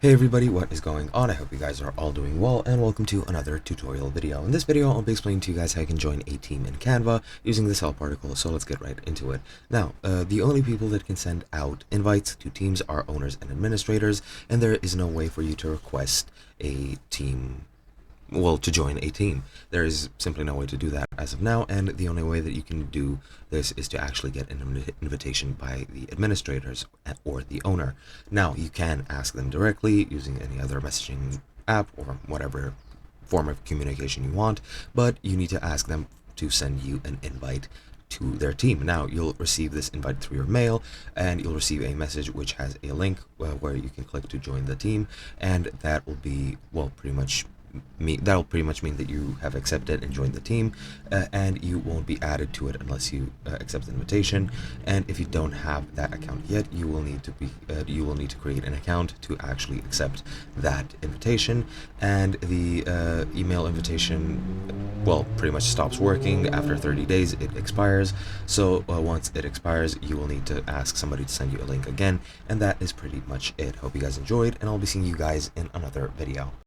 Hey everybody, what is going on? I hope you guys are all doing well, and welcome to another tutorial video. In this video, I'll be explaining to you guys how you can join a team in Canva using this help article, so let's get right into it. Now, the only people that can send out invites to teams are owners and administrators, and there is no way for you to request a team, to join a team. There is simply no way to do that as of now, and the only way that you can do this is to actually get an invitation by the administrators or the owner. Now, you can ask them directly using any other messaging app or whatever form of communication you want, but you need to ask them to send you an invite to their team. Now, you'll receive this invite through your mail, and you'll receive a message which has a link where you can click to join the team, and that will be, that'll pretty much mean that you have accepted and joined the team, and you won't be added to it unless you accept the invitation. And if you don't have that account yet, you will need to create an account to actually accept that invitation. And the email invitation, pretty much stops working after 30 days. It expires. So once it expires, you will need to ask somebody to send you a link again, and that is pretty much it. Hope you guys enjoyed, and I'll be seeing you guys in another video.